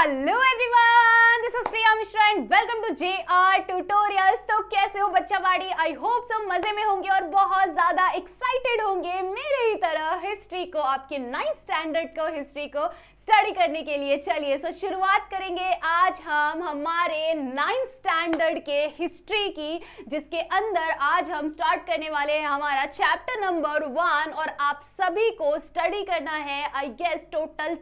Hello everyone, this is Priya Mishra and welcome to JR tutorials. तो कैसे हो बच्चा बाड़ी? आई होप सब मजे में होंगे और बहुत ज्यादा एक्साइटेड होंगे मेरे ही तरह हिस्ट्री को, आपके 9th स्टैंडर्ड को हिस्ट्री को स्टडी करने के लिए। चलिए सो शुरुआत करेंगे आज हम हमारे 9th स्टैंडर्ड के हिस्ट्री की, जिसके अंदर आज हम स्टार्ट करने वाले हैं हमारा चैप्टर नंबर 1 और आप सभी को स्टडी करना है I guess total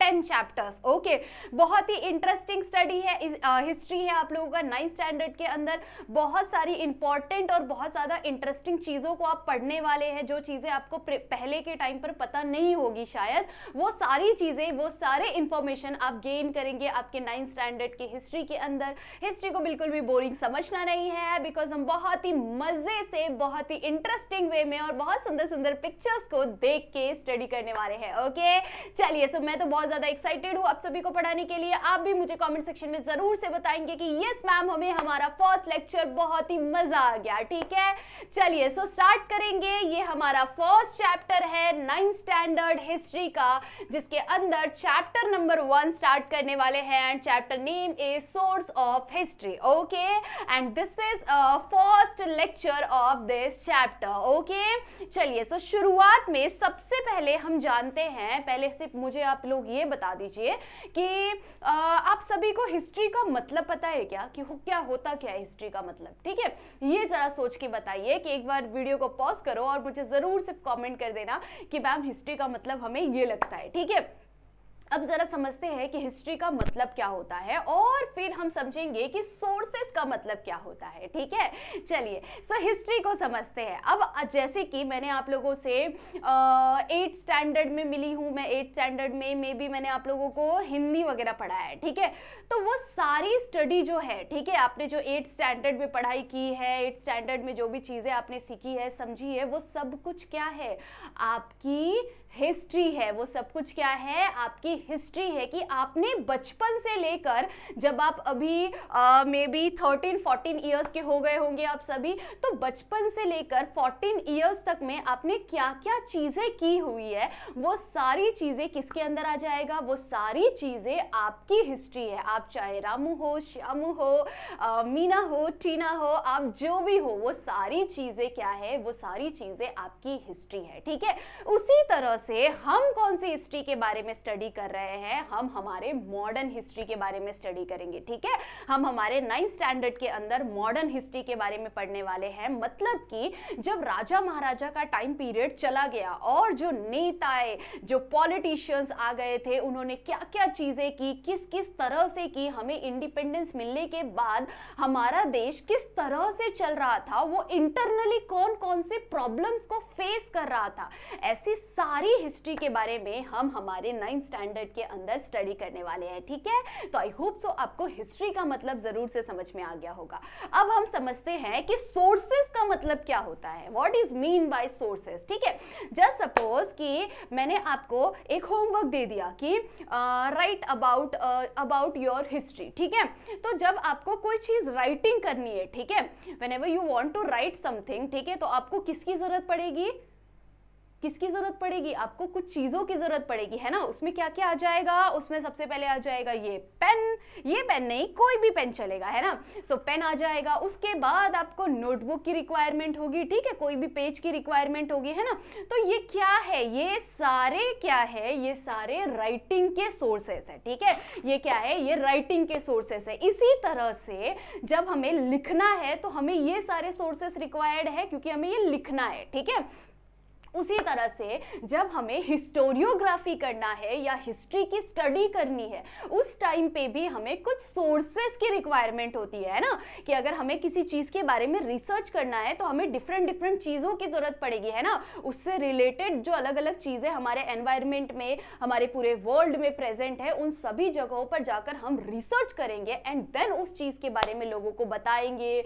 10 chapters. Okay, बहुत ही इंटरेस्टिंग स्टडी है, हिस्ट्री है आप लोगों का 9th स्टैंडर्ड के अंदर। बहुत सारी इंपॉर्टेंट और बहुत ज़्यादा इंटरेस्टिंग चीज़ों को आप पढ़ने वाले हैं, जो चीज़ें आपको पहले के टाइम पर पता नहीं होगी शायद, वो सारी चीज़ें, वो सारे इंफॉर्मेशन आप गेन करेंगे आपके 9th स्टैंडर्ड की हिस्ट्री के अंदर। हिस्ट्री को बिल्कुल भी बोरिंग समझना नहीं है, बिकॉज हम बहुत ही मजे से, बहुत ही इंटरेस्टिंग वे में और बहुत सुंदर सुंदर पिक्चर्स को देख के स्टडी करने वाले हैं। ओके चलिए, सो मैं तो बहुत ज्यादा एक्साइटेड हूँ आप सभी को पढ़ाने के लिए। आप भी मुझे कमेंट सेक्शन में जरूर से बताएंगे कि यस मैम, हमें हमारा फर्स्ट लेक्चर बहुत ही मजा आ गया। ठीक है, चलिए सो स्टार्ट करेंगे। ये हमारा फर्स्ट चैप्टर है 9th स्टैंडर्ड हिस्ट्री का, जिसके अंदर चैप्टर नंबर 1 स्टार्ट करने वाले हैं and chapter name is source of history. Okay, and this is first lecture of this chapter. Okay चलिए, सो शुरुआत में सबसे पहले हम जानते हैं, पहले से मुझे आप लोग ये बता दीजिए कि आप सभी को हिस्ट्री का मतलब पता है क्या, कि क्या होता क्या है हिस्ट्री का मतलब? ठीक है, ये जरा सोच के बताइए कि एक बार वीडियो को पॉज करो और मुझे जरूर से कमेंट कर देना कि मैम हिस्ट्री का मतलब हमें ये लगता है। ठीक है, अब जरा समझते हैं कि हिस्ट्री का मतलब क्या होता है और फिर हम समझेंगे कि सोर्सेस का मतलब क्या होता है। ठीक है, चलिए सो हिस्ट्री को समझते हैं। अब जैसे कि मैंने आप लोगों से 8th स्टैंडर्ड में मिली हूँ, मैं 8th स्टैंडर्ड में भी मैंने आप लोगों को हिंदी वगैरह पढ़ाया है। ठीक है, तो वो सारी स्टडी जो है, ठीक है, आपने जो 8th स्टैंडर्ड में पढ़ाई की है, 8th स्टैंडर्ड में जो भी चीज़ें आपने सीखी है, समझी है, वो सब कुछ क्या है? आपकी हिस्ट्री है। वो सब कुछ क्या है? आपकी हिस्ट्री है कि आपने बचपन से लेकर जब आप अभी मे बी 13-14 ईयर्स के हो गए होंगे आप सभी, तो बचपन से लेकर 14 ईयर्स तक में आपने क्या क्या चीज़ें की हुई है, वो सारी चीज़ें किसके अंदर आ जाएगा? वो सारी चीज़ें आपकी हिस्ट्री है। आप चाहे रामू हो, श्यामू हो, मीना हो, टीना हो, आप जो भी हो, वो सारी चीज़ें क्या है? वो सारी चीज़ें आपकी हिस्ट्री है। ठीक है, उसी तरह से हम कौन सी हिस्ट्री के बारे में स्टडी कर रहे हैं? हम हमारे मॉडर्न हिस्ट्री के बारे में स्टडी करेंगे। ठीक है, हम हमारे 9th स्टैंडर्ड के अंदर मॉडर्न हिस्ट्री के बारे में पढ़ने वाले हैं। मतलब कि जब राजा महाराजा का टाइम पीरियड चला गया और जो नेताएं, जो पॉलिटिशियंस आ गए थे, उन्होंने क्या क्या चीजें की, किस किस तरह से की, हमें इंडिपेंडेंस मिलने के बाद हमारा देश किस तरह से चल रहा था, वो इंटरनली कौन कौन से प्रॉब्लम्स को फेस कर रहा था, ऐसी सारी हिस्ट्री के बारे में हम हमारे 9th स्टैंडर्ड के अंदर स्टडी करने वाले हैं। ठीक है, तो आई होप सो आपको हिस्ट्री का मतलब जरूर से समझ में आ गया होगा। अब हम समझते हैं कि सोर्सेस का मतलब क्या होता है। What is mean by sources? ठीक है, जस्ट सपोज कि मैंने आपको एक होमवर्क दे दिया कि राइट अबाउट योर हिस्ट्री। ठीक है, तो जब आपको कोई चीज राइटिंग करनी है, ठीक है, whenever you want to write something, ठीक है, तो आपको किसकी जरूरत पड़ेगी? किसकी जरूरत पड़ेगी? आपको कुछ चीजों की जरूरत पड़ेगी, है ना। उसमें क्या क्या आ जाएगा? उसमें सबसे पहले आ जाएगा ये पेन, ये पेन नहीं, कोई भी पेन चलेगा, है ना। सो पेन आ जाएगा। उसके बाद आपको नोटबुक की रिक्वायरमेंट होगी, ठीक है, कोई भी पेज की रिक्वायरमेंट होगी, है ना। तो ये क्या है? ये सारे क्या है? ये सारे राइटिंग के सोर्सेस है। ठीक है, ये क्या है? ये राइटिंग के सोर्सेस है। इसी तरह से जब हमें लिखना है तो हमें ये सारे सोर्सेस रिक्वायर्ड है, क्योंकि हमें ये लिखना है। ठीक है, उसी तरह से जब हमें हिस्टोरियोग्राफी करना है या हिस्ट्री की स्टडी करनी है, उस टाइम पे भी हमें कुछ सोर्सेस की रिक्वायरमेंट होती है ना, कि अगर हमें किसी चीज़ के बारे में रिसर्च करना है तो हमें डिफरेंट चीज़ों की ज़रूरत पड़ेगी, है ना। उससे रिलेटेड जो अलग अलग चीज़ें हमारे एनवायरनमेंट में, हमारे पूरे वर्ल्ड में प्रेजेंट है, उन सभी जगहों पर जाकर हम रिसर्च करेंगे एंड देन उस चीज़ के बारे में लोगों को बताएंगे,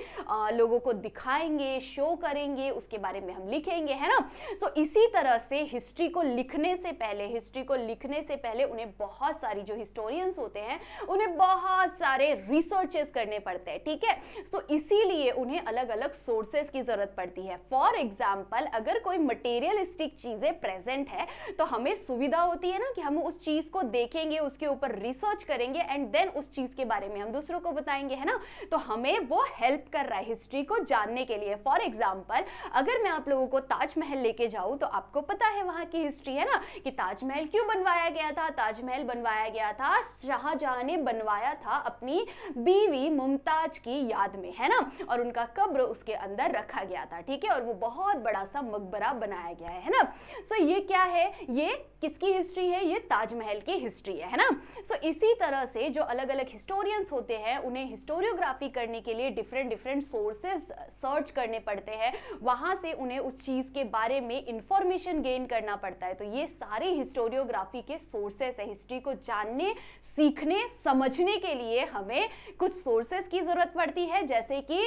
लोगों को दिखाएंगे, शो करेंगे, उसके बारे में हम लिखेंगे, है ना। तो इसी तरह से हिस्ट्री को लिखने से पहले उन्हें बहुत सारी, जो हिस्टोरियंस होते हैं उन्हें बहुत सारे रिसर्चेस करने पड़ते हैं, ठीक है। तो इसीलिए उन्हें अलग अलग सोर्सेस की जरूरत पड़ती है। फॉर एग्जाम्पल, अगर कोई मटेरियलिस्टिक चीजें प्रेजेंट है तो हमें सुविधा होती है ना कि हम उस चीज को देखेंगे, उसके ऊपर रिसर्च करेंगे एंड देन उस चीज के बारे में हम दूसरों को बताएंगे, है ना। तो हमें वो हेल्प कर रहा है हिस्ट्री को जानने के लिए। फॉर एग्जाम्पल, अगर मैं आप लोगों को ताजमहल लेके जाऊं तो आपको पता है वहां की हिस्ट्री, है ना, कि ताजमहल क्यों बनवाया गया था। ताजमहल बनवाया गया था, शाहजहां ने बनवाया था अपनी बीवी मुमताज की याद में, है ना, और उनका कब्र उसके अंदर रखा गया था, ठीक है, और वो बहुत बड़ा सा मकबरा बनाया गया है ना। सो ये क्या है, ये किसकी हिस्ट्री है, ये ताजमहल की हिस्ट्री है ना। सो इसी तरह से जो अलग अलग हिस्टोरियंस होते हैं उन्हें हिस्टोरियोग्राफी करने के लिए डिफरेंट सोर्सेस सर्च करने पड़ते हैं, वहां से उन्हें उस चीज के बारे में इंफॉर्मेशन गेन करना पड़ता है। तो ये सारे हिस्टोरियोग्राफी के सोर्सेस है। हिस्ट्री को जानने, सीखने, समझने के लिए हमें कुछ सोर्सेस की जरूरत पड़ती है, जैसे कि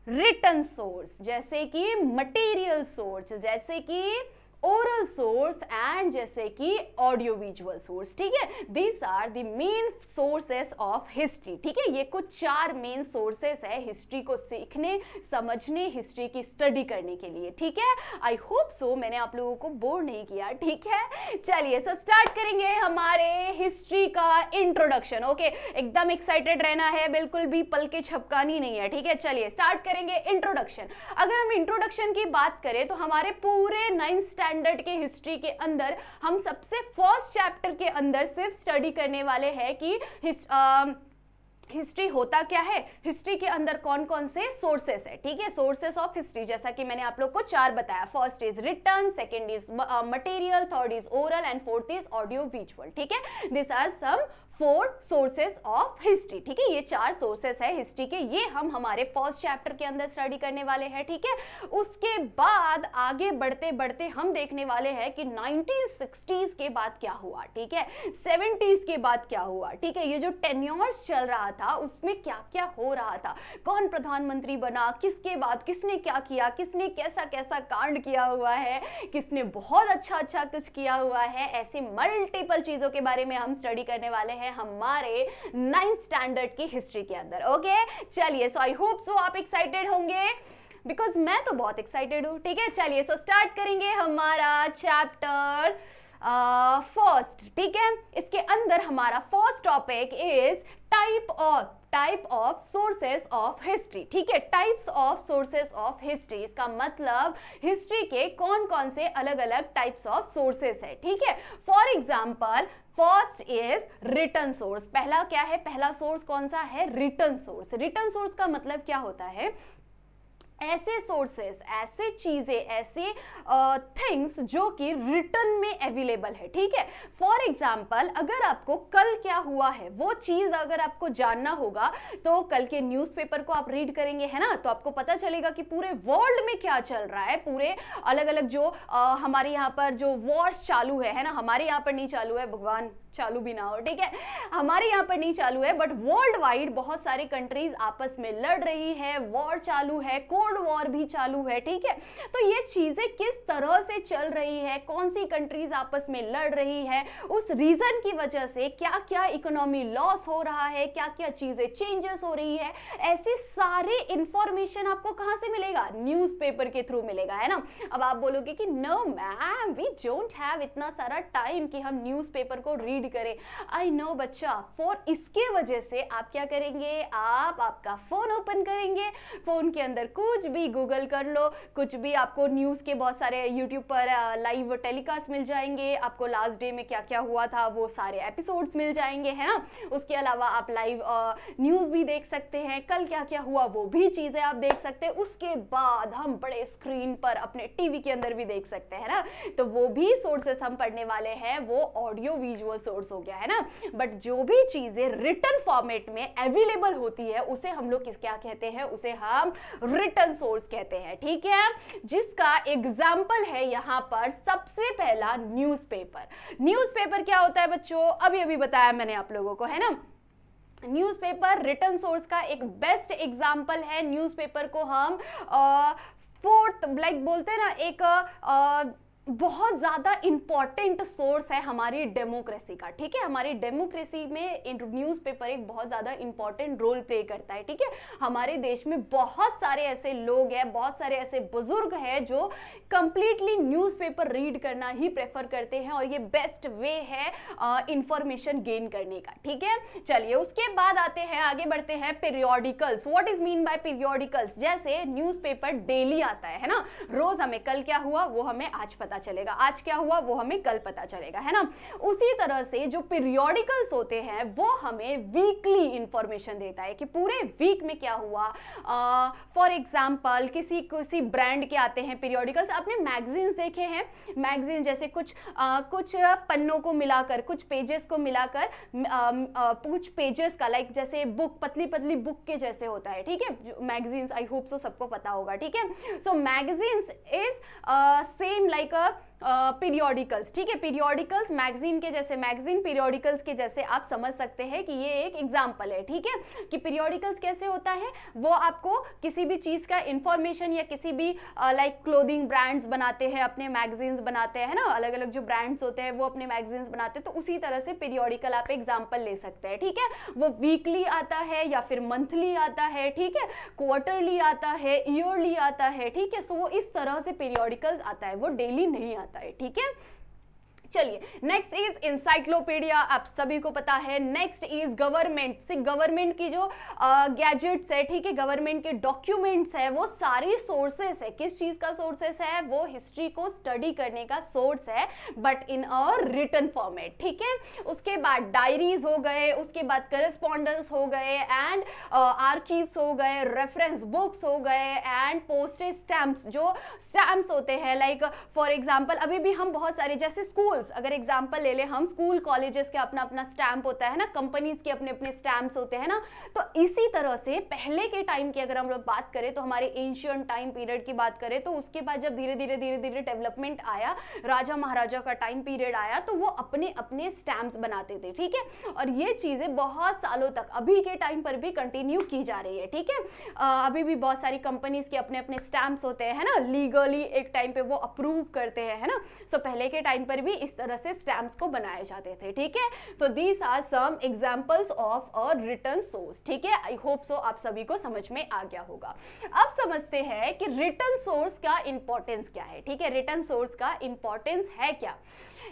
रिटन सोर्स, जैसे कि मटेरियल सोर्स, जैसे कि ओरल सोर्स एंड जैसे कि ऑडियो विजुअल सोर्स, ठीक है। This are the main sources of history, ठीक है। ये कुछ 4 मेन सोर्सेस है हिस्ट्री को सीखने, समझने, हिस्ट्री की स्टडी करने के लिए, ठीक है। आई होप सो मैंने आप लोगों को बोर नहीं किया, ठीक है। चलिए सो स्टार्ट करेंगे हमारे हिस्ट्री का इंट्रोडक्शन। ओके, एकदम एक्साइटेड रहना है, बिल्कुल भी पल के झपकानी नहीं है, ठीक है। चलिए स्टार्ट करेंगे इंट्रोडक्शन। अगर हम इंट्रोडक्शन की बात करें तो हमारे पूरे 9th स्टैंडर्ड के हिस्ट्री के अंदर हम सबसे फर्स्ट चैप्टर के अंदर सिर्फ स्टडी करने वाले हैं कि हिस्ट्री होता क्या है, हिस्ट्री के अंदर कौन कौन से सोर्सेस है, ठीक है। सोर्सेस ऑफ हिस्ट्री, जैसा कि मैंने आप लोग को 4 बताया। First is written, second is material, third is oral and fourth is audio visual, ठीक है। This are some 4 sources of history, ठीक है। ये 4 सोर्सेस है हिस्ट्री के, ये हम हमारे फर्स्ट चैप्टर के अंदर स्टडी करने वाले हैं, ठीक है। उसके बाद आगे बढ़ते बढ़ते हम देखने वाले हैं कि 1960s के बाद क्या हुआ, ठीक है, 70s के बाद क्या हुआ, ठीक है। ये जो टेन्योर्स चल रहा था उसमें क्या क्या हो रहा था, कौन प्रधानमंत्री बना, किसके बाद किसने क्या किया, किसने कैसा कैसा कांड किया हुआ है, किसने बहुत अच्छा अच्छा कुछ किया हुआ है, ऐसी मल्टीपल चीजों के बारे में हम स्टडी करने वाले हैं हमारे 9th स्टैंडर्ड की हिस्ट्री के अंदर। ओके, चलिए सो आई होप सो आप एक्साइटेड होंगे, बिकॉज मैं तो बहुत एक्साइटेड हूं, ठीक है। चलिए सो स्टार्ट करेंगे हमारा चैप्टर फर्स्ट, ठीक है। इसके अंदर हमारा first topic is type of sources of history, ठीक है। Types of sources of history, इसका मतलब हिस्ट्री के कौन कौन से अलग अलग टाइप्स ऑफ सोर्सेस है, ठीक है। For example, first is written source. पहला क्या है, पहला सोर्स कौन सा है, रिटन सोर्स। रिटन सोर्स का मतलब क्या होता है, ऐसे सोर्सेस, ऐसे चीजें, ऐसे थिंग्स जो कि रिटन में अवेलेबल है, ठीक है। फॉर एग्जाम्पल, अगर आपको कल क्या हुआ है वो चीज अगर आपको जानना होगा तो कल के न्यूज़पेपर को आप रीड करेंगे, है ना, तो आपको पता चलेगा कि पूरे वर्ल्ड में क्या चल रहा है, पूरे अलग अलग जो हमारे यहाँ पर जो वॉर्स चालू है ना, हमारे यहाँ पर नहीं चालू है, भगवान चालू भी ना हो, ठीक है, हमारे यहाँ पर नहीं चालू है, बट वर्ल्ड वाइड बहुत सारी कंट्रीज आपस में लड़ रही है, वॉर चालू है, कोल्ड वॉर भी चालू है, ठीक है। तो ये चीजें किस तरह से चल रही है, कौन सी कंट्रीज आपस में लड़ रही है, उस रीजन की वजह से क्या क्या इकोनॉमी लॉस हो रहा है, क्या क्या चीजें चेंजेस हो रही है, ऐसे सारे इंफॉर्मेशन आपको कहां से मिलेगा, न्यूज़पेपर के थ्रू मिलेगा, है ना। अब आप बोलोगे कि no ma'am, we don't have इतना सारा टाइम कि हम न्यूज़पेपर को रीड करें। आई नो बच्चा, फॉर इसके वजह से आप क्या करेंगे, आप आपका फोन ओपन करेंगे, फोन के अंदर कुछ भी गूगल कर लो, कुछ भी आपको न्यूज के बहुत सारे यूट्यूब पर लाइव टेलीकास्ट मिल जाएंगे, आपको लास्ट डे में क्या क्या हुआ था वो सारे एपिसोड्स मिल जाएंगे, है ना। उसके अलावा आप लाइव न्यूज भी देख सकते हैं, कल क्या क्या हुआ वो भी चीजें आप देख सकते हैं। उसके बाद हम बड़े स्क्रीन पर अपने टीवी के अंदर भी देख सकते हैं ना, तो वो भी सोर्सेस हम पढ़ने वाले हैं, वो ऑडियो विजुअल सोर्स हो गया, है ना। बट जो भी चीजें रिटन फॉर्मेट में अवेलेबल होती है उसे हम लोग क्या कहते हैं, उसे हम रिटन सोर्स कहते हैं, ठीक है। जिसका एग्जांपल है यहां पर सबसे पहला न्यूज़पेपर। न्यूज़पेपर क्या होता है बच्चों, अभी अभी बताया मैंने आप लोगों को, है ना। न्यूज़पेपर रिटन सोर्स का एक बेस्ट एग्जांपल है। न्यूज़पेपर को हम फोर्थ, लाइक बोलते हैं ना, एक बहुत ज़्यादा इंपॉर्टेंट सोर्स है हमारी डेमोक्रेसी का, ठीक है। हमारी डेमोक्रेसी में न्यूज़पेपर एक बहुत ज़्यादा इंपॉर्टेंट रोल प्ले करता है, ठीक है। हमारे देश में बहुत सारे ऐसे लोग हैं, बहुत सारे ऐसे बुजुर्ग हैं जो कंप्लीटली न्यूज़पेपर रीड करना ही प्रेफर करते हैं और ये बेस्ट वे है इंफॉर्मेशन गेन करने का, ठीक है। चलिए उसके बाद आते हैं, आगे बढ़ते हैं periodicals. What is mean by periodicals? जैसे न्यूज़पेपर डेली आता है ना, रोज हमें कल क्या हुआ वो हमें आज पता चलेगा, आज क्या हुआ वो हमें कल पता चलेगा, है ना। उसी तरह से जो पीरियोडिकल्स होते हैं वो हमें वीकली इंफॉर्मेशन देता है कि पूरे वीक में क्या हुआ। फॉर एग्जांपल किसी ब्रांड के आते हैं पीरियोडिकल्स। आपने मैगजीन्स देखे हैं, मैगजीन जैसे कुछ पन्नों को मिलाकर, कुछ पेजेस को मिलाकर, कुछ पेजेस का लाइक जैसे बुक, पतली पतली बुक के जैसे होता है, ठीक है। मैगजीन्स आई होप सो सबको पता होगा, ठीक है। So magazines is same like periodicals, ठीक है। पीरियोडिकल्स मैगजीन के जैसे, मैगजीन पीरियोडिकल्स के जैसे आप समझ सकते हैं कि ये एक एग्जांपल है, ठीक है। कि पीरियोडिकल्स कैसे होता है, वो आपको किसी भी चीज का इंफॉर्मेशन या किसी भी लाइक क्लोथिंग ब्रांड्स बनाते हैं, अपने मैगजीन्स बनाते हैं ना, अलग अलग जो ब्रांड्स होते हैं वो अपने मैगजीन्स बनाते हैं, तो उसी तरह से पीरियोडिकल आप एग्जाम्पल ले सकते हैं, ठीक है। वो वीकली आता है या फिर मंथली आता है, ठीक है, क्वार्टरली आता है, ईयरली आता है, ठीक है। सो वो इस तरह से पीरियोडिकल्स आता है, वो डेली नहीं आता है, ठीक है। चलिए नेक्स्ट इज इंसाइक्लोपीडिया, आप सभी को पता है। Next is government. गवर्नमेंट की जो गैजेट्स है, ठीक है, गवर्नमेंट के डॉक्यूमेंट्स है, वो सारी सोर्सेस है। किस चीज का सोर्सेस है? वो हिस्ट्री को स्टडी करने का सोर्स है, but in a written format, ठीक है। उसके बाद डायरीज हो गए, उसके बाद करस्पॉन्डेंस हो गए, एंड आर्कीव्स हो गए, रेफरेंस बुक्स हो गए, एंड पोस्टेज स्टैम्प्स। जो स्टैम्प्स होते हैं लाइक फॉर एग्जांपल अभी भी हम बहुत सारे, जैसे स्कूल्स अगर एग्जांपल ले ले हम, स्कूल कॉलेजेस के अपना अपना स्टैम्प होता है ना, कंपनीज के अपने अपने स्टैम्प्स होते हैं ना। तो इसी तरह से पहले के टाइम की अगर हम लोग बात करें तो हमारे एंशिएंट टाइम पीरियड की बात करें तो उसके बाद जब धीरे धीरे डेवलपमेंट आया, राजा महाराजा का टाइम पीरियड आया, तो वो अपने अपने स्टैम्प्स बनाते थे, ठीक है। और ये चीजें बहुत सालों तक अभी के टाइम पर भी कंटिन्यू की जा रही है, ठीक है। अभी भी बहुत सारी कंपनीज के अपने अपने स्टैम्प्स होते हैं ना, लीगली एक टाइम पे वो अप्रूव करते हैं, है ना। सो पहले के टाइम पर भी इस तरह से स्टैम्प्स को बनाए जाते थे, ठीक है। तो these are some examples of a written source, ठीक है। आई होप सो आप सभी को समझ में आ गया होगा। अब समझते हैं कि रिटन सोर्स का इंपॉर्टेंस क्या है, ठीक है। रिटन सोर्स का इंपॉर्टेंस है क्या?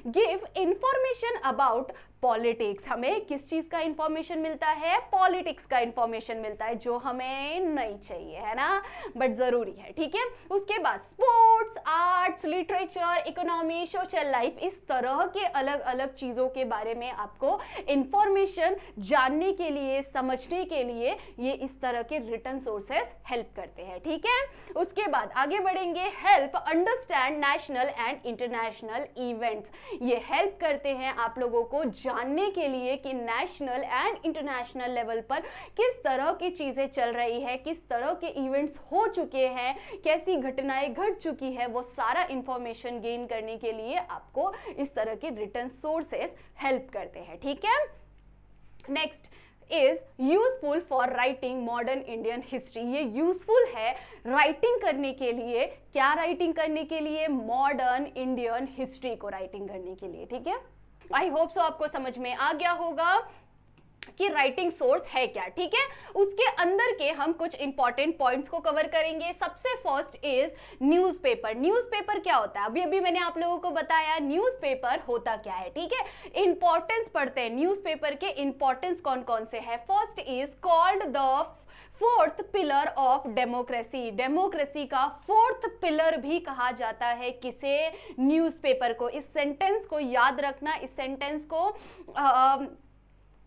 Give information about politics. हमें किस चीज का इंफॉर्मेशन मिलता है? पॉलिटिक्स का इंफॉर्मेशन मिलता है, जो हमें नहीं चाहिए, है ना, बट जरूरी है, ठीक है। उसके बाद sports, arts, literature, economy, social life, इस तरह के अलग अलग चीजों के बारे में आपको इंफॉर्मेशन जानने के लिए, समझने के लिए ये इस तरह के रिटन सोर्सेस हेल्प करते हैं, ठीक है। उसके बाद आगे बढ़ेंगे, help understand national and international events. ये हेल्प करते हैं आप लोगों को जानने के लिए कि नेशनल एंड इंटरनेशनल लेवल पर किस तरह की चीजें चल रही है, किस तरह के इवेंट्स हो चुके हैं, कैसी घटनाएं घट चुकी है, वो सारा इंफॉर्मेशन गेन करने के लिए आपको इस तरह के रिटन सोर्सेस हेल्प करते हैं, ठीक है। Next is useful for writing modern Indian history. ये यूजफुल है राइटिंग करने के लिए। क्या राइटिंग करने के लिए? मॉडर्न इंडियन हिस्ट्री को राइटिंग करने के लिए, ठीक है। आई होप सो आपको समझ में आ गया होगा कि राइटिंग सोर्स है क्या, ठीक है। उसके अंदर के हम कुछ इंपॉर्टेंट पॉइंट्स को कवर करेंगे। सबसे फर्स्ट इज न्यूज़पेपर। न्यूज़पेपर क्या होता है? अभी मैं आप लोगों को बताया न्यूज़पेपर होता क्या है, ठीक है। इंपॉर्टेंस पढ़ते हैं न्यूज़पेपर के। इंपॉर्टेंस कौन कौन से है? First is called the fourth pillar of democracy. Democracy का फोर्थ पिलर भी कहा जाता है किसे? न्यूज़पेपर को। इस सेंटेंस को याद रखना। इस सेंटेंस को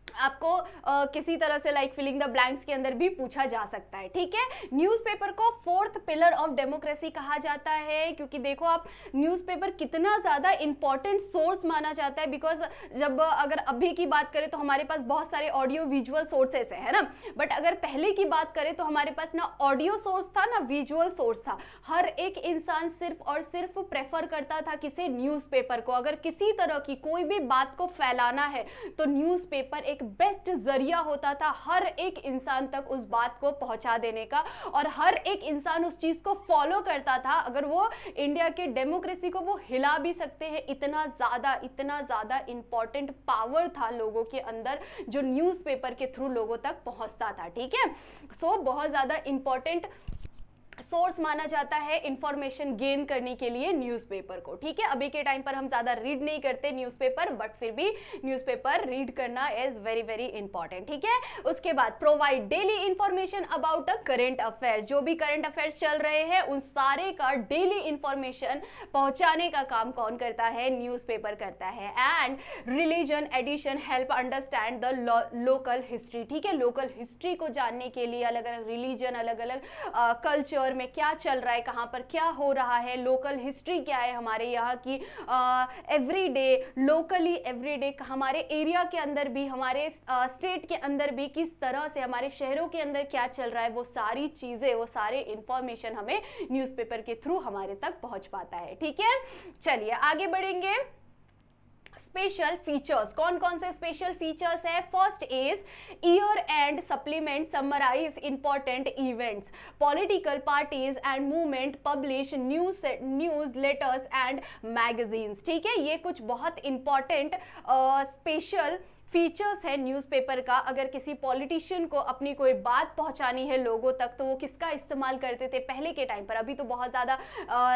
आपको किसी तरह से लाइक फिलिंग द ब्लैंक्स के अंदर भी पूछा जा सकता है, ठीक है। न्यूज़पेपर को फोर्थ पिलर ऑफ डेमोक्रेसी कहा जाता है क्योंकि देखो आप, न्यूज़पेपर कितना ज्यादा इंपॉर्टेंट सोर्स माना जाता है। बिकॉज जब अगर अभी की बात करें तो हमारे पास बहुत सारे ऑडियो विजुअल सोर्सेस है ना, बट अगर पहले की बात करें तो हमारे पास ना ऑडियो सोर्स था ना विजुअल सोर्स था। हर एक इंसान सिर्फ और सिर्फ प्रेफर करता था किसे? न्यूज़पेपर को। अगर किसी तरह की कोई भी बात को फैलाना है तो न्यूज़पेपर एक बेस्ट जरिया होता था हर एक इंसान तक उस बात को पहुंचा देने का, और हर एक इंसान उस चीज को फॉलो करता था। अगर वो इंडिया के डेमोक्रेसी को वो हिला भी सकते हैं, इतना ज्यादा इंपॉर्टेंट पावर था लोगों के अंदर जो न्यूज़पेपर के थ्रू लोगों तक पहुंचता था। ठीक है, सो बहुत ज्यादा इंपॉर्टेंट सोर्स माना जाता है इंफॉर्मेशन गेन करने के लिए न्यूज़पेपर को। ठीक है, अभी के टाइम पर हम ज्यादा रीड नहीं करते न्यूज़पेपर, बट फिर भी न्यूज़पेपर रीड करना इज वेरी वेरी इंपॉर्टेंट। ठीक है, उसके बाद provide daily information about a current affairs, जो भी करंट अफेयर्स चल रहे हैं उन सारे का डेली इंफॉर्मेशन पहुंचाने का काम कौन करता है? न्यूज़पेपर करता है। And religion edition help understand the local history. ठीक है, लोकल हिस्ट्री को जानने के लिए अलग अलग रिलीजन, अलग अलग कल्चर में क्या चल रहा है, कहां पर क्या हो रहा है, लोकल हिस्ट्री क्या है हमारे यहाँ की, एवरीडे लोकली एवरीडे हमारे एरिया के अंदर भी, हमारे स्टेट के अंदर भी किस तरह से, हमारे शहरों के अंदर क्या चल रहा है, वो सारी चीजें, वो सारे इंफॉर्मेशन हमें न्यूज़पेपर के थ्रू हमारे तक पहुंच पाता है। ठीक है, चलिए आगे बढ़ेंगे। स्पेशल फीचर्स, कौन कौन से स्पेशल फीचर्स है? First is year end supplement summarise important events, political parties and movement publish newsletters and magazines. ठीक है, ये कुछ बहुत इंपॉर्टेंट स्पेशल फीचर्स है न्यूज़पेपर का। अगर किसी पॉलिटिशियन को अपनी कोई बात पहुंचानी है लोगों तक, तो वो किसका इस्तेमाल करते थे पहले के टाइम पर? अभी तो बहुत ज़्यादा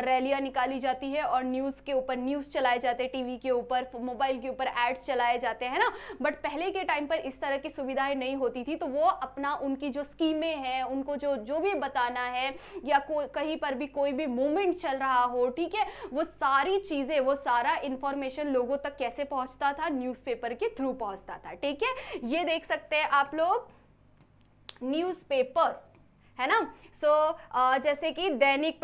रैलियां निकाली जाती है और न्यूज़ के ऊपर न्यूज़ चलाए जाते हैं, टीवी के ऊपर, मोबाइल के ऊपर एड्स चलाए जाते हैं ना। बट पहले के टाइम पर इस तरह की सुविधाएं नहीं होती थी, तो वो अपना उनकी जो स्कीमें हैं, उनको जो भी बताना है, या कहीं पर भी कोई भी मूवमेंट चल रहा हो, ठीक है, वो सारी चीज़ें, वो सारा इंफॉर्मेशन लोगों तक कैसे पहुंचता था? न्यूज़पेपर के थ्रू पहुंचता था। ठीक है, ये देख सकते हैं आप लोग न्यूज़पेपर, है ना। जैसे कि दैनिक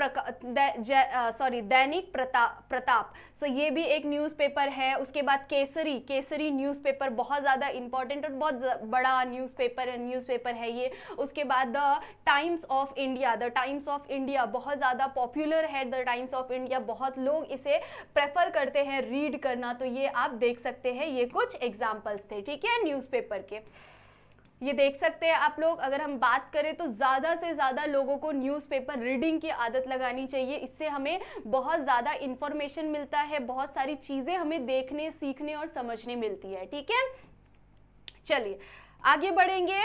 प्रताप, ये भी एक न्यूज़पेपर है। उसके बाद केसरी न्यूज़पेपर बहुत ज़्यादा इंपॉर्टेंट और बहुत बड़ा न्यूज़पेपर है ये। उसके बाद द टाइम्स ऑफ इंडिया बहुत ज़्यादा पॉपुलर है। द टाइम्स ऑफ इंडिया बहुत लोग इसे प्रेफर करते हैं रीड करना, तो ये आप देख सकते हैं, ये कुछ एग्जाम्पल्स थे। ठीक है, न्यूज़पेपर के ये देख सकते हैं आप लोग। अगर हम बात करें तो ज़्यादा से ज़्यादा लोगों को न्यूज़पेपर रीडिंग की आदत लगानी चाहिए। इससे हमें बहुत ज़्यादा इंफॉर्मेशन मिलता है, बहुत सारी चीज़ें हमें देखने, सीखने और समझने मिलती है। ठीक है, चलिए आगे बढ़ेंगे।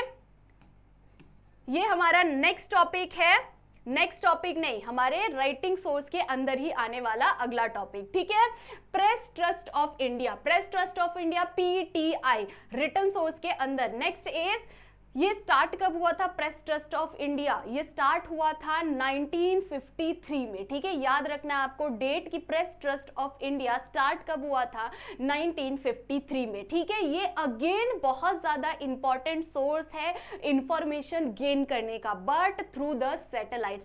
ये हमारा नेक्स्ट टॉपिक है, नेक्स्ट टॉपिक नहीं, हमारे राइटिंग सोर्स के अंदर ही आने वाला अगला टॉपिक। ठीक है, press trust of India, PTI written source के अंदर। नेक्स्ट इज, ये स्टार्ट कब हुआ था? प्रेस ट्रस्ट ऑफ इंडिया ये स्टार्ट हुआ था 1953 में। ठीक है, याद रखना आपको डेट की press trust of India start कब हुआ था? 1953 में। ठीक है, ये अगेन बहुत ज्यादा इंपॉर्टेंट सोर्स है इंफॉर्मेशन गेन करने का, बट थ्रू द सैटेलाइट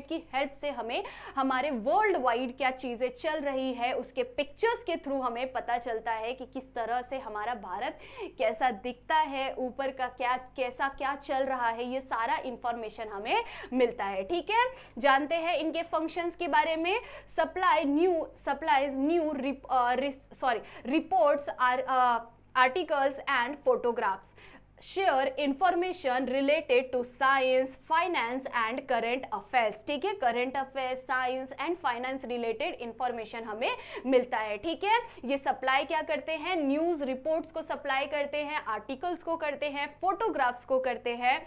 की हेल्प से हमें हमारे वर्ल्ड वाइड क्या चीजें चल रही है उसके पिक्चर्स के थ्रू हमें पता चलता है कि किस तरह से हमारा भारत कैसा दिखता है, ऊपर का क्या चल रहा है, ये सारा इंफॉर्मेशन हमें मिलता है। ठीक है, जानते हैं इनके फंक्शंस के बारे में। Supplies new reports, articles and photographs, share information related to science, finance and current affairs. ठीक है, current affairs, science and finance related information हमें मिलता है। ठीक है, ये सप्लाई क्या करते हैं? न्यूज रिपोर्ट्स को सप्लाई करते हैं, आर्टिकल्स को करते हैं, फोटोग्राफ्स को करते हैं।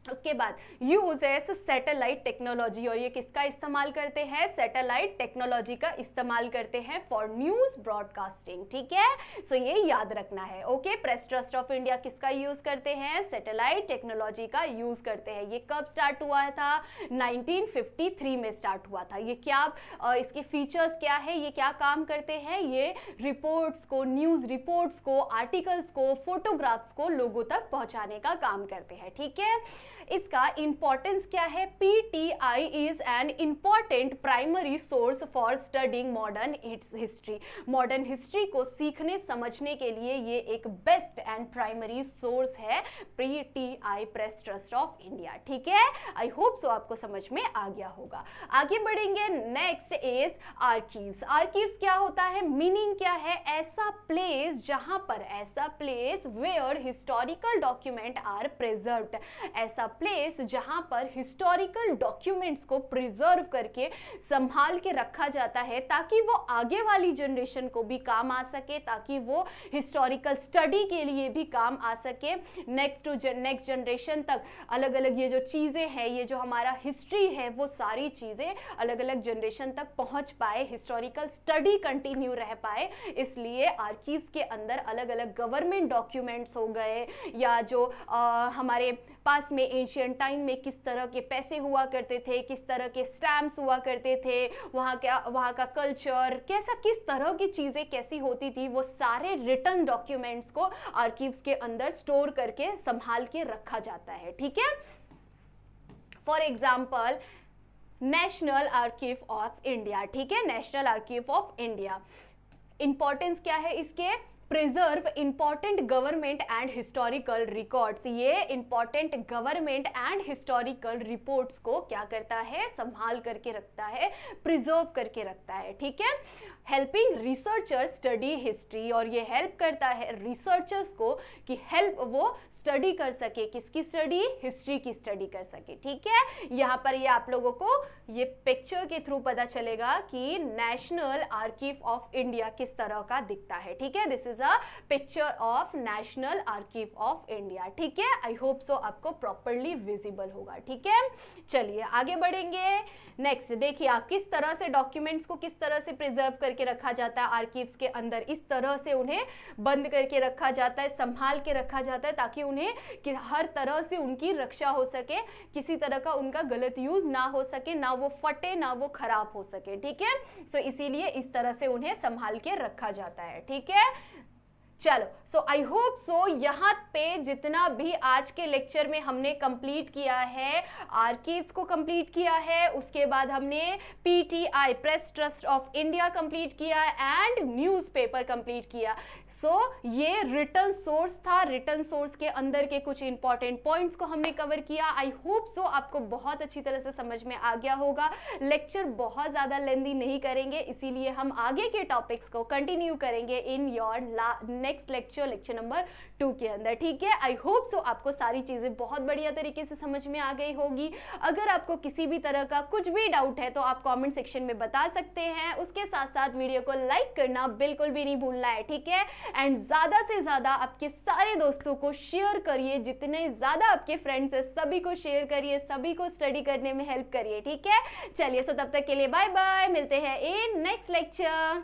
उसके बाद यूजेस सैटेलाइट टेक्नोलॉजी, और ये किसका इस्तेमाल करते हैं? सैटेलाइट टेक्नोलॉजी का इस्तेमाल करते हैं फॉर न्यूज ब्रॉडकास्टिंग। ठीक है, सो ये याद रखना है। Okay, press trust of India किसका यूज करते हैं? सैटेलाइट टेक्नोलॉजी का यूज करते हैं। ये कब स्टार्ट हुआ था? 1953 में स्टार्ट हुआ था। ये क्या, इसके फीचर्स क्या है, ये क्या काम करते हैं? ये रिपोर्ट्स को, न्यूज रिपोर्ट्स को, आर्टिकल्स को, फोटोग्राफ्स को लोगों तक पहुंचाने का काम करते हैं। ठीक है, इसका इंपॉर्टेंस क्या है? PTI is an important primary source for studying modern history. Modern history को सीखने समझने के लिए ये एक बेस्ट एंड प्राइमरी सोर्स है, PTI, press trust of India. ठीक है, आई होप सो आपको समझ में आ गया होगा। आगे बढ़ेंगे, नेक्स्ट इज आर्कीव्स। आर्कीव्स क्या होता है? मीनिंग क्या है? ऐसा प्लेस जहां पर, ऐसा place where historical document are preserved. ऐसा प्लेस जहां पर हिस्टोरिकल डॉक्यूमेंट्स को प्रिजर्व करके संभाल के रखा जाता है ताकि वो आगे वाली जनरेशन को भी काम आ सके, ताकि वो हिस्टोरिकल स्टडी के लिए भी काम आ सके, नेक्स्ट जनरेशन तक अलग अलग ये जो चीजें हैं, ये जो हमारा हिस्ट्री है, वो सारी चीजें अलग अलग जनरेशन तक पहुंच पाए, हिस्टोरिकल स्टडी कंटिन्यू रह पाए। इसलिए आर्कीव्स के अंदर अलग अलग गवर्नमेंट डॉक्यूमेंट्स हो गए, या जो हमारे पास में एंशियंट टाइम में किस तरह के पैसे हुआ करते थे, किस तरह के स्टैम्प्स हुआ करते थे, वहाँ का कल्चर कैसा, किस तरह की चीज़ें कैसी होती थी, वो सारे रिटन डॉक्यूमेंट्स को आर्कीव्स के अंदर स्टोर करके संभाल के रखा जाता है। ठीक है, for example national archive of India. ठीक है, national archive of India, importance क्या है इसके? Preserve important government and historical records. ये important government and historical reports को क्या करता है? संभाल करके रखता है, प्रिजर्व करके रखता है। ठीक है, हेल्पिंग रिसर्चर्स स्टडी हिस्ट्री, और ये हेल्प करता है रिसर्चर्स को कि वो स्टडी कर सके, किसकी स्टडी? हिस्ट्री की स्टडी कर सके। ठीक है, यहाँ पर ये आप लोगों को ये पिक्चर के थ्रू पता चलेगा कि नेशनल आर्कीव ऑफ इंडिया किस तरह का दिखता है। ठीक है, this is a picture of national archive of India. ठीक है, आई होप सो आपको प्रॉपरली विजिबल होगा। ठीक है, चलिए आगे बढ़ेंगे। नेक्स्ट देखिए आप, किस तरह से डॉक्यूमेंट्स को किस तरह से प्रिजर्व करके रखा जाता है आर्कीव्स के अंदर। इस तरह से उन्हें बंद करके रखा जाता है, संभाल के रखा जाता है, ताकि उन्हें कि हर तरह से उनकी रक्षा हो सके, किसी तरह का उनका गलत यूज ना हो सके, ना वो फटे, ना वो खराब हो सके। ठीक है, सो इसीलिए इस तरह से उन्हें संभाल के रखा जाता है। ठीक है, चलो, सो आई होप सो यहाँ पे जितना भी आज के लेक्चर में हमने कंप्लीट किया है, आर्कीव्स को कंप्लीट किया है, उसके बाद हमने PTI, press trust of India complete किया एंड न्यूज़पेपर कंप्लीट किया। सो ये रिटन सोर्स था, रिटन सोर्स के अंदर के कुछ इंपॉर्टेंट पॉइंट्स को हमने कवर किया। आई होप सो आपको बहुत अच्छी तरह से समझ में आ गया होगा। लेक्चर बहुत ज़्यादा लेंदी नहीं करेंगे, इसीलिए हम आगे के टॉपिक्स को कंटिन्यू करेंगे in your next lecture number 2 के अंदर। ठीक है, आई होप सो आपको सारी चीजें बहुत बढ़िया तरीके से समझ में आ गई होगी। अगर आपको किसी भी तरह का कुछ भी डाउट है तो आप कमेंट सेक्शन में बता सकते हैं। उसके साथ साथ वीडियो को लाइक करना बिल्कुल भी नहीं भूलना है। ठीक है, एंड ज्यादा से ज्यादा आपके सारे दोस्तों को शेयर करिए, जितने ज्यादा आपके फ्रेंड्स है सभी को शेयर करिए, सभी को स्टडी करने में हेल्प करिए। ठीक है, चलिए, सो तब तक के लिए बाय बाय, मिलते हैं इन नेक्स्ट लेक्चर।